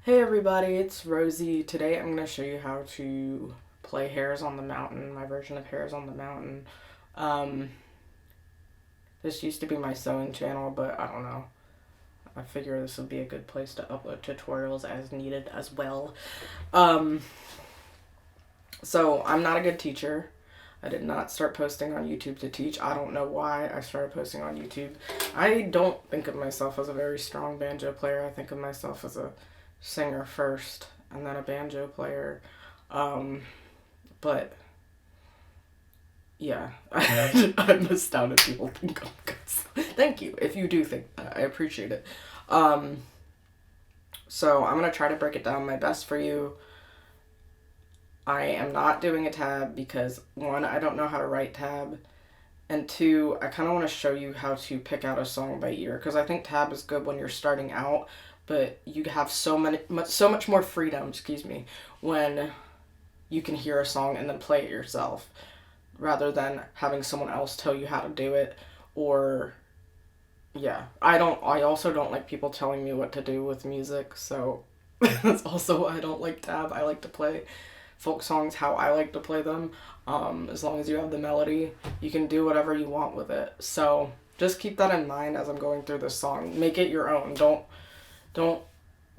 Hey everybody, it's Rosie. Today I'm going to show you how to play Hares on the Mountain, my version of Hares on the Mountain. This used to be my sewing channel, but I don't know. I figure this would be a good place to upload tutorials as needed as well. So I'm not a good teacher. I did not start posting on YouTube to teach. I don't know why I started posting on YouTube. I don't think of myself as a very strong banjo player. I think of myself as a singer first and then a banjo player. But yeah, I'm astounded people think I'm good. Thank you if you do think that. I appreciate it. So I'm gonna try to break it down my best for you. I am not doing a tab because, one, I don't know how to write tab, and two, I kind of want to show you how to pick out a song by ear, because I think tab is good when you're starting out, but you have so much more freedom, when you can hear a song and then play it yourself, rather than having someone else tell you how to do it, or, yeah. I also don't like people telling me what to do with music, so that's also why I don't like tab. I like to play folk songs how I like to play them. As long as you have the melody, you can do whatever you want with it. So just keep that in mind as I'm going through this song. Make it your own. Don't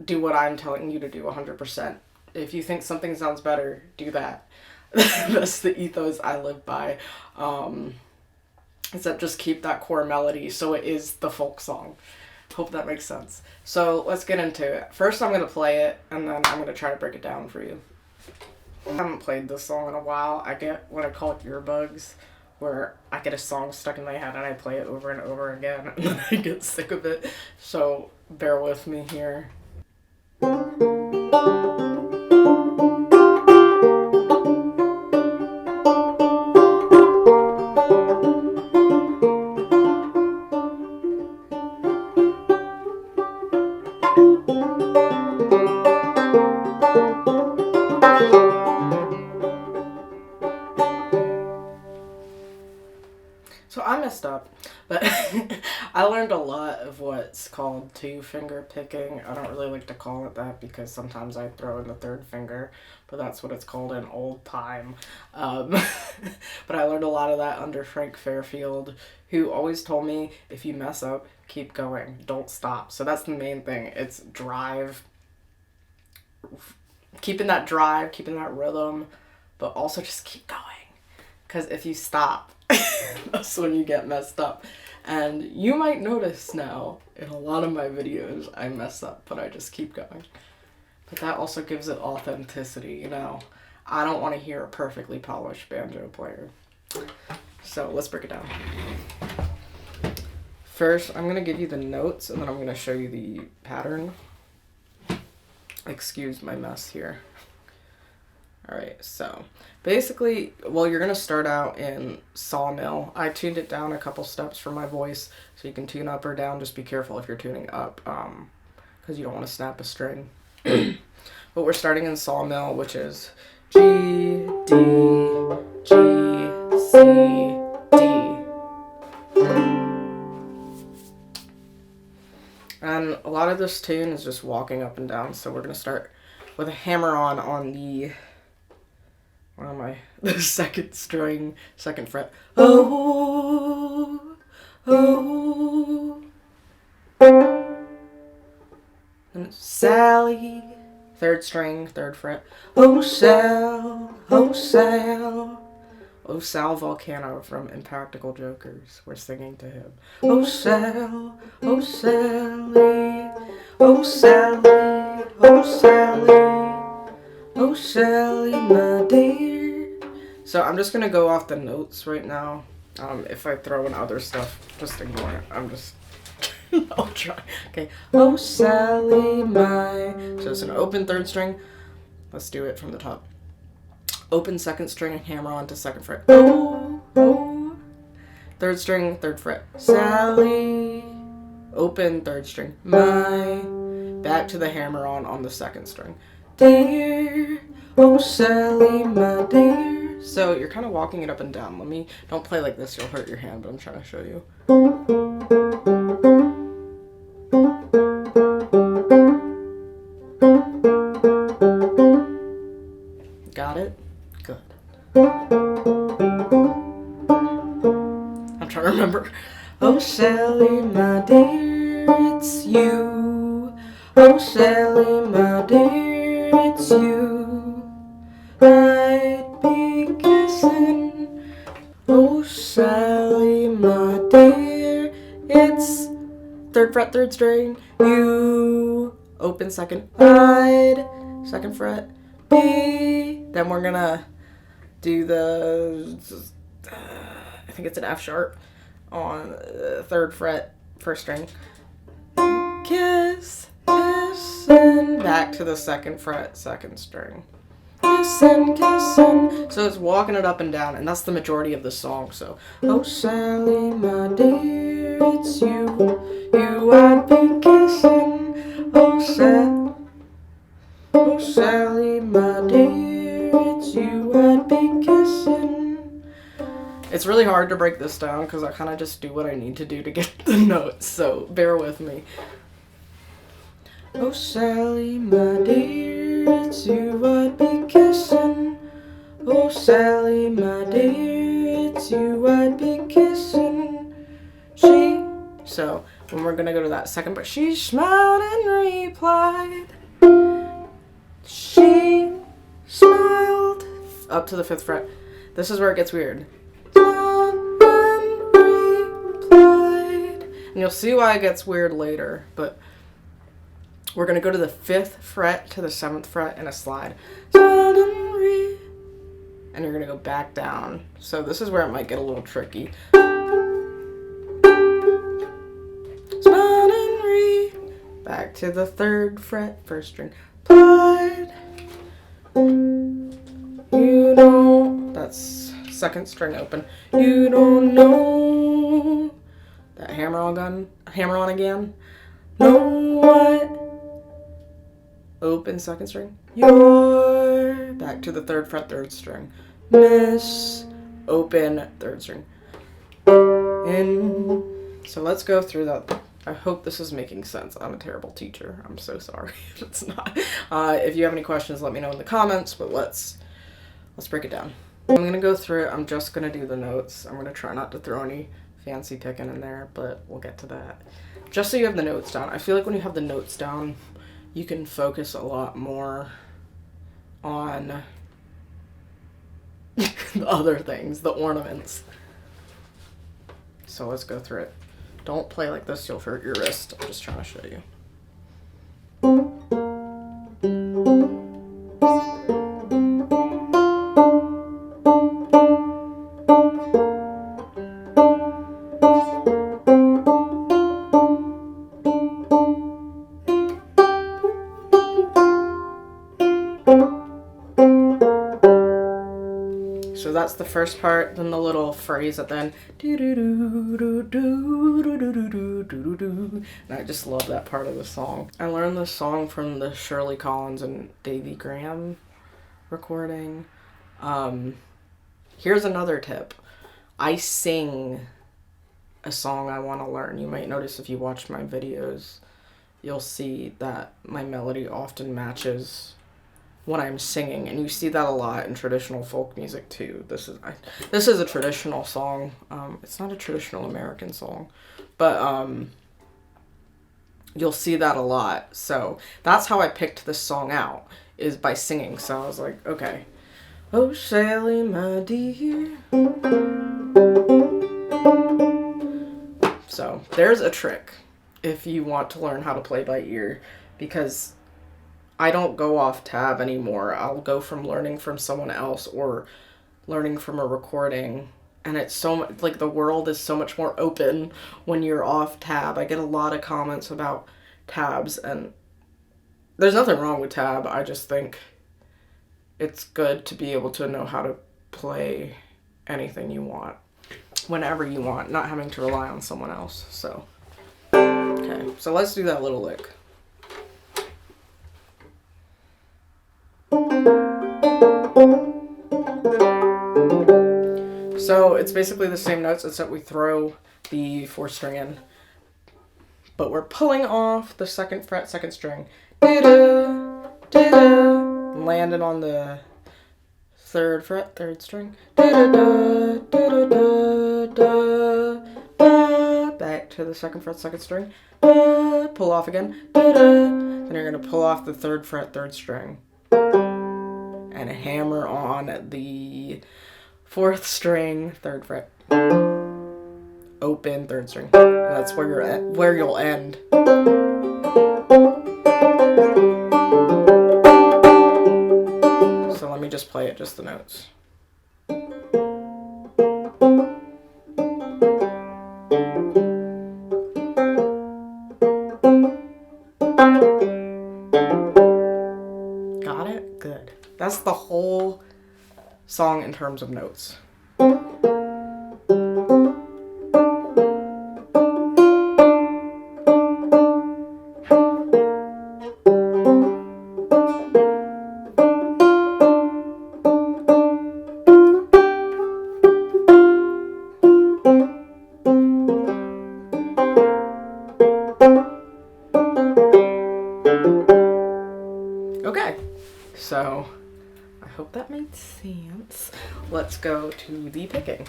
do what I'm telling you to do 100%. If you think something sounds better, do that. That's the ethos I live by. Except just keep that core melody so it is the folk song. Hope that makes sense. So let's get into it. First I'm going to play it, and then I'm going to try to break it down for you. I haven't played this song in a while. I get what I call earbugs, where I get a song stuck in my head and I play it over and over again, and then I get sick of it. So bear with me here. So I messed up, but I learned a lot of what's called two-finger picking. I don't really like to call it that because sometimes I throw in the third finger, but that's what it's called in old time. But I learned a lot of that under Frank Fairfield, who always told me, if you mess up, keep going, don't stop. So that's the main thing. It's drive, keeping that rhythm, but also just keep going. Because if you stop, that's when you get messed up. And you might notice now, in a lot of my videos, I mess up, but I just keep going. But that also gives it authenticity, you know? I don't want to hear a perfectly polished banjo player. So let's break it down. First, I'm going to give you the notes, and then I'm going to show you the pattern. Excuse my mess here. Alright, so basically, well, you're going to start out in sawmill. I tuned it down a couple steps for my voice, so you can tune up or down. Just be careful if you're tuning up, because you don't want to snap a string. But we're starting in sawmill, which is G, D, G, C, D. And a lot of this tune is just walking up and down, so we're going to start with a hammer on the... Where am I? The second string, second fret. Oh, oh. And Sally, third string, third fret. Oh, Sal, oh, Sal. Oh, Sal Volcano from Impractical Jokers. We're singing to him. Oh, Sal, oh, Sally. Oh, Sally, oh, Sally. Oh, Sally, my dear. So I'm just going to go off the notes right now. If I throw in other stuff, just ignore it. I'll try. Okay. Oh, Sally, my... So it's an open third string. Let's do it from the top. Open second string and hammer on to second fret. Oh, oh. Third string, third fret. Sally. Open third string. My. Back to the hammer on the second string. Dear, oh Sally, my dear. So you're kind of walking it up and down. Don't play like this, you'll hurt your hand, but I'm trying to show you. Oh Sally, my dear, it's you. Oh Sally, my dear, it's you. I'd be kissing. Oh Sally, my dear, it's third fret, third string, you. Open second, I'd, second fret, B. Then we're gonna do the, I think it's an F sharp on third fret, first string. Kiss, kissing, back to the second fret, second string. Kissing, kissing. So it's walking it up and down, and that's the majority of the song. So, oh Sally, my dear, it's you. You I'd be kissing. Oh Sally, my dear, it's you I'd be kissing. It's really hard to break this down because I kind of just do what I need to do to get the notes, so bear with me. Oh Sally, my dear, it's you I'd be kissing. Oh Sally, my dear, it's you I'd be kissing. So when we're gonna go to that second, but she smiled and replied. She smiled up to the fifth fret. This is where it gets weird. And replied. And you'll see why it gets weird later, but we're going to go to the fifth fret to the seventh fret in a slide. And you're going to go back down. So this is where it might get a little tricky. Back to the third fret, first string. Plied. You don't, that's second string open. You don't know that hammer on again. Know what? Open second string. You're back to the third fret, third string. Miss, open third string. In. So let's go through that. I hope this is making sense. I'm a terrible teacher. I'm so sorry if it's not. If you have any questions, let me know in the comments, but let's break it down. I'm going to go through it. I'm just going to do the notes. I'm going to try not to throw any fancy picking in there, but we'll get to that. Just so you have the notes down. I feel like when you have the notes down, you can focus a lot more on the other things, the ornaments. So let's go through it. Don't play like this, you'll hurt your wrist. I'm just trying to show you. So that's the first part, then the little phrase at the end. And I just love that part of the song. I learned this song from the Shirley Collins and Davy Graham recording. Here's another tip. I sing a song I want to learn. You might notice if you watch my videos, you'll see that my melody often matches what I'm singing, and you see that a lot in traditional folk music too. This is a traditional song. It's not a traditional American song, but you'll see that a lot. So that's how I picked this song out, is by singing. So I was like, okay, oh Sally, my dear. So there's a trick if you want to learn how to play by ear, because I don't go off tab anymore. I'll go from learning from someone else or learning from a recording. And it's so like the world is so much more open when you're off tab. I get a lot of comments about tabs, and there's nothing wrong with tab. I just think it's good to be able to know how to play anything you want, whenever you want, not having to rely on someone else. So, okay, so let's do that little lick. So it's basically the same notes, except we throw the fourth string in, but we're pulling off the second fret, second string, landing on the third fret, third string, to the 2nd fret, 2nd string, pull off again, then you're going to pull off the 3rd fret, 3rd string, and hammer on the 4th string, 3rd fret, open 3rd string. That's where you'll end. So let me just play it, just the notes. Got it? Good. That's the whole song in terms of notes. Okay, so I hope that made sense. Let's go to the picking.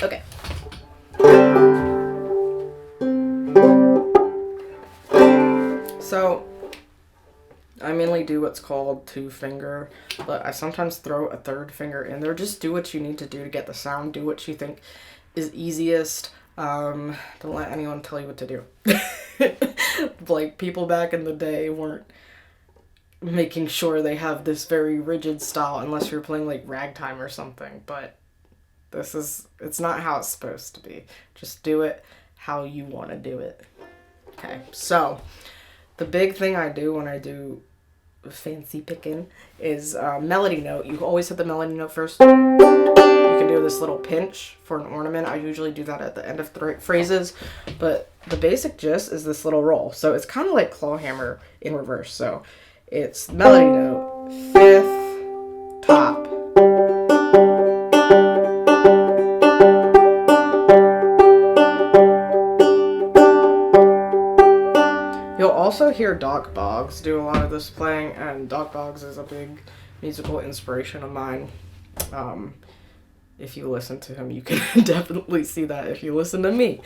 Okay. So I mainly do what's called 2-finger, but I sometimes throw a 3rd finger in there. Just do what you need to do to get the sound. Do what you think is easiest. Don't let anyone tell you what to do. Like, people back in the day weren't making sure they have this very rigid style unless you're playing like ragtime or something, but it's not how it's supposed to be. Just do it how you want to do it. Okay, so the big thing I do when I do fancy picking is melody note. You always hit the melody note first. You can do this little pinch for an ornament. I usually do that at the end of phrases, but the basic gist is this little roll. So it's kind of like claw hammer in reverse. So it's melody note, 5th, top. You'll also hear Doc Boggs do a lot of this playing, and Doc Boggs is a big musical inspiration of mine. If you listen to him, you can definitely see that if you listen to me.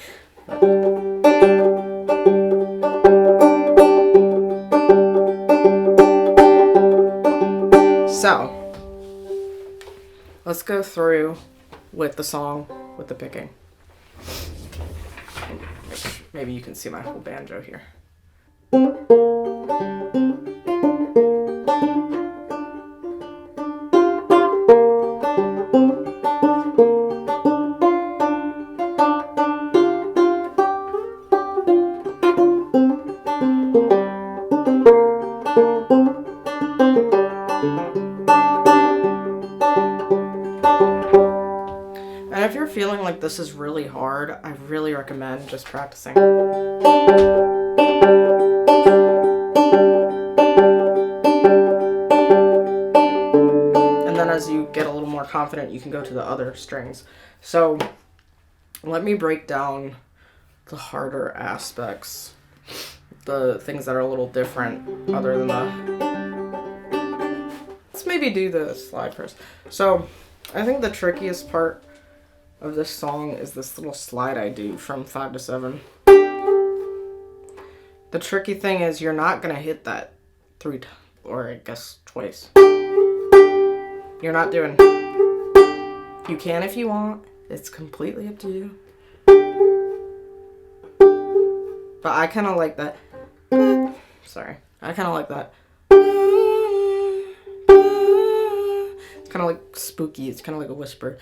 So, let's go through with the song, with the picking. Maybe you can see my whole banjo here. And if you're feeling like this is really hard, I really recommend just practicing. And then as you get a little more confident, you can go to the other strings. So let me break down the harder aspects, the things that are a little different other than the... Let's maybe do the slide first. So I think the trickiest part of this song is this little slide I do from 5 to 7. The tricky thing is you're not going to hit that 3 or I guess twice. You're not doing... You can if you want. It's completely up to you. But I kind of like that. Sorry. I kind of like that. It's kind of like spooky. It's kind of like a whisper.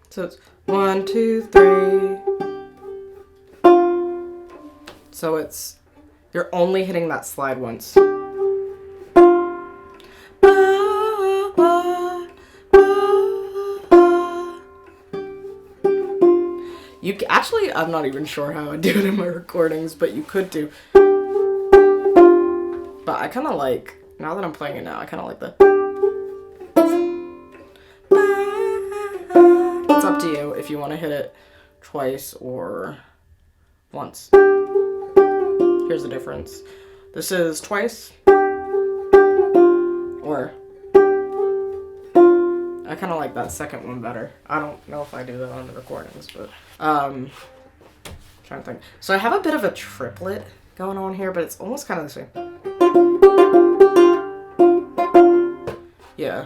So it's 1, 2, 3. So it's, you're only hitting that slide once. You actually, I'm not even sure how I do it in my recordings, but you could do. But I kind of like, now that I'm playing it now, I kind of like the. It's up to you if you want to hit it twice or once. Here's the difference. This is twice, or I I kind of like that second one better. I don't know if I do that on the recordings, but trying to think. So I have a bit of a triplet going on here, but it's almost kind of the same. Yeah.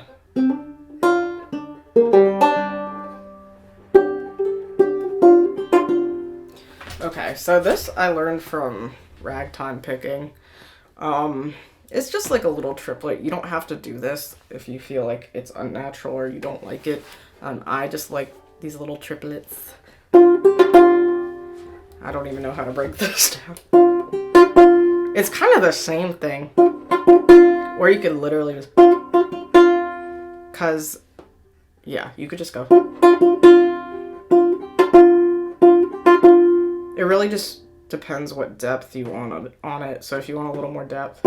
Okay, so this I learned from ragtime picking. It's just like a little triplet. You don't have to do this if you feel like it's unnatural or you don't like it. I just like these little triplets. I don't even know how to break this down. It's kind of the same thing. Or you could literally just... Cause, yeah, you could just go. It really just depends what depth you want on it. So if you want a little more depth.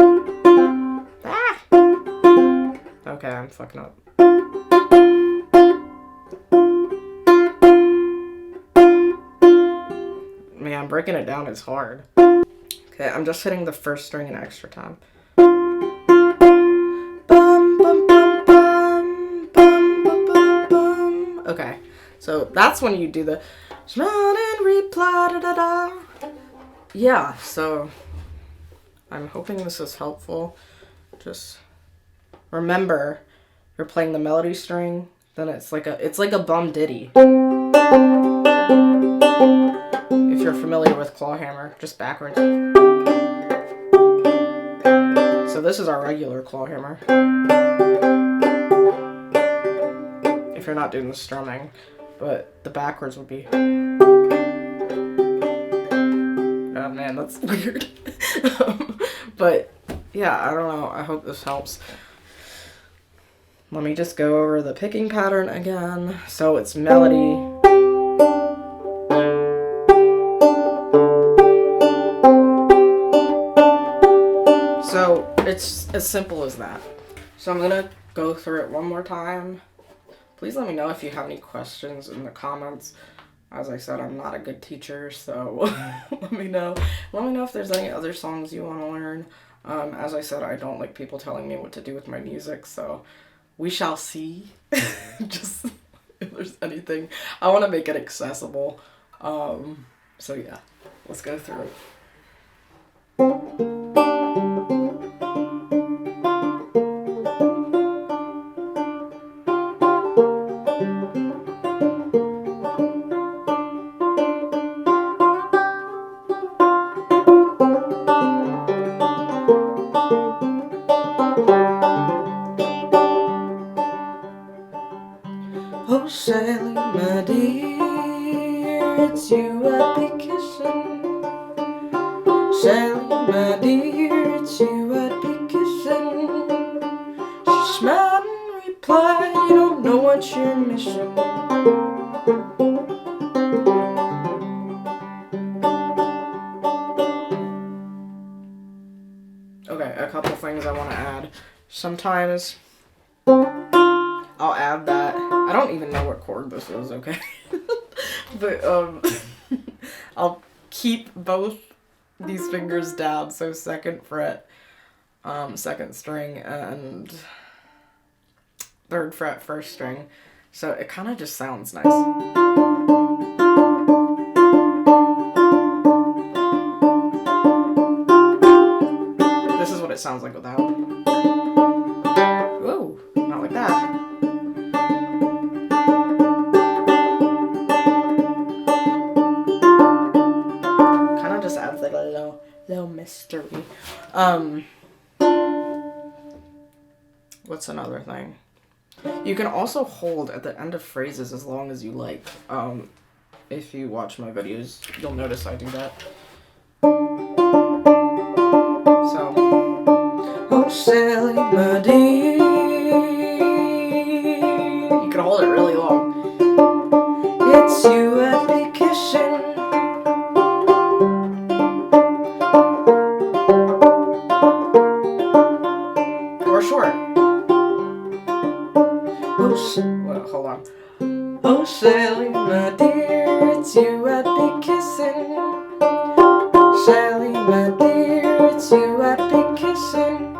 Ah! Okay, I'm fucking up. Man, breaking it down is hard. Okay, I'm just hitting the first string an extra time. Okay, so that's when you do the smile and reply, da da da. Yeah, so I'm hoping this is helpful. Just remember, you're playing the melody string, then it's like a bum ditty. If you're familiar with claw hammer, just backwards. So this is our regular claw hammer. If you're not doing the strumming, but the backwards would be. Oh man, that's weird. But yeah, I don't know. I hope this helps. Let me just go over the picking pattern again. So it's melody. So it's as simple as that. So I'm gonna go through it one more time. Please let me know if you have any questions in the comments. As I said, I'm not a good teacher, so let me know. Let me know if there's any other songs you want to learn. As I said, I don't like people telling me what to do with my music, so we shall see. Just if there's anything. I want to make it accessible. So yeah, let's go through it. Oh, Sally, my dear, it's you I'd be kissing. Sally, my dear, it's you I'd be kissing. She smiled and replied, you don't know what you're missing. Okay, a couple things I want to add. Sometimes I'll add that. I don't even know what chord this is, okay? But, I'll keep both these fingers down, so second fret, second string, and third fret, first string. So it kind of just sounds nice. This is what it sounds like without. Whoa, not like that. Little mystery. What's another thing? You can also hold at the end of phrases as long as you like. If you watch my videos, you'll notice I do that. So, oh Sally, my dear, you can hold it really long. It's you I'd be kissing. Short. Oh, well, hold on. Oh, Sally, my dear, it's you I'd be kissing. Sally, my dear, it's you I'd be kissing.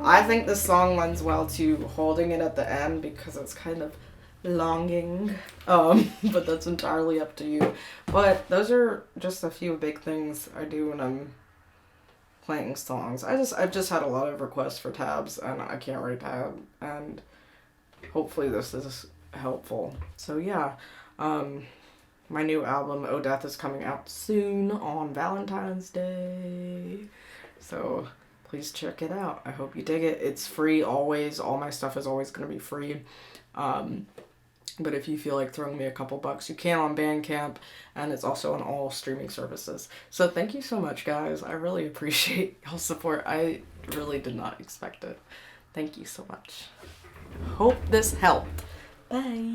I think this song lends well to holding it at the end because it's kind of longing. But that's entirely up to you. But those are just a few big things I do when I'm playing songs. I've just had a lot of requests for tabs, and I can't write tab, and hopefully this is helpful. So yeah, my new album Oh Death is coming out soon on Valentine's Day, so please check it out. I hope you dig it. It's free always. All my stuff is always going to be free. But if you feel like throwing me a couple bucks, you can on Bandcamp, and it's also on all streaming services. So thank you so much, guys. I really appreciate y'all's support. I really did not expect it. Thank you so much. Hope this helped. Bye.